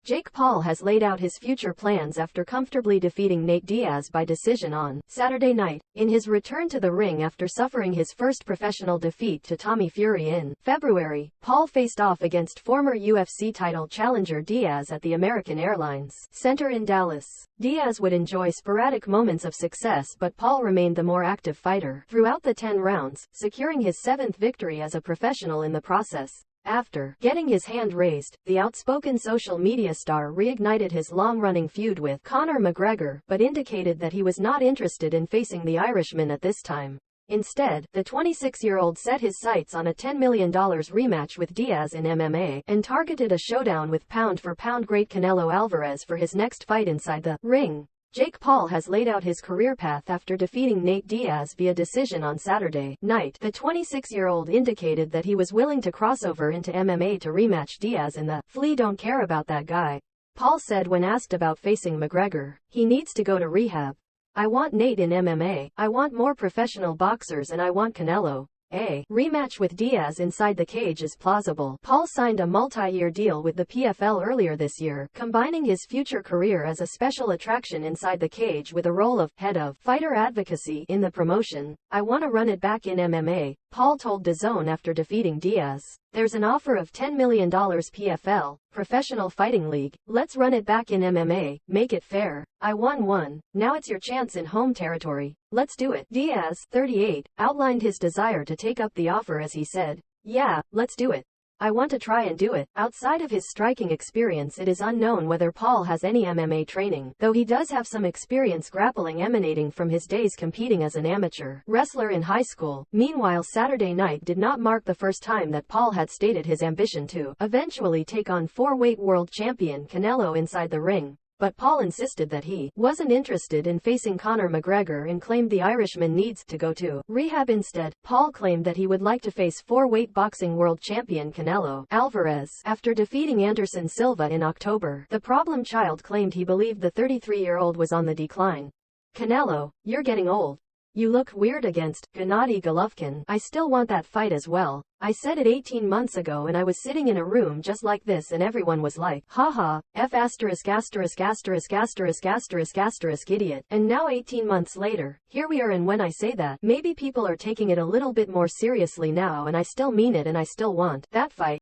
Jake Paul has laid out his future plans after comfortably defeating Nate Diaz by decision on Saturday night, in his return to the ring after suffering his first professional defeat to Tommy Fury in February. Paul faced off against former UFC title challenger Diaz at the American Airlines Center in Dallas. Diaz would enjoy sporadic moments of success, but Paul remained the more active fighter throughout the 10 rounds, securing his 7th victory as a professional in the process. After getting his hand raised, the outspoken social media star reignited his long-running feud with Conor McGregor, but indicated that he was not interested in facing the Irishman at this time. Instead, the 26-year-old set his sights on a $10 million rematch with Diaz in MMA, and targeted a showdown with pound-for-pound great Canelo Alvarez for his next fight inside the ring. Jake Paul has laid out his career path after defeating Nate Diaz via decision on Saturday night. The 26-year-old indicated that he was willing to cross over into MMA to rematch Diaz in the "Flea don't care about that guy," Paul said when asked about facing McGregor. "He needs to go to rehab. I want Nate in MMA, I want more professional boxers, and I want Canelo. A rematch with Diaz inside the cage is plausible." Paul signed a multi-year deal with the PFL earlier this year, combining his future career as a special attraction inside the cage with a role of head of fighter advocacy in the promotion. "I want to run it back in MMA," Paul told DAZN after defeating Diaz. "There's an offer of $10 million PFL, Professional Fighting League. Let's run it back in MMA, make it fair. I won one. Now it's your chance in home territory. Let's do it." Diaz, 38, outlined his desire to take up the offer as he said, "Yeah, let's do it. I want to try and do it." Outside of his striking experience, it is unknown whether Paul has any MMA training, though he does have some experience grappling emanating from his days competing as an amateur wrestler in high school. Meanwhile, Saturday night did not mark the first time that Paul had stated his ambition to eventually take on four-weight world champion Canelo inside the ring. But Paul insisted that he wasn't interested in facing Conor McGregor and claimed the Irishman needs to go to rehab instead. Paul claimed that he would like to face four-weight boxing world champion Canelo Alvarez after defeating Anderson Silva in October. The problem child claimed he believed the 33-year-old was on the decline. "Canelo, you're getting old. You look weird against Gennady Golovkin. I still want that fight as well. I said it 18 months ago and I was sitting in a room just like this and everyone was like, haha, idiot. And now 18 months later, here we are, and when I say that, maybe people are taking it a little bit more seriously now, and I still mean it and I still want that fight."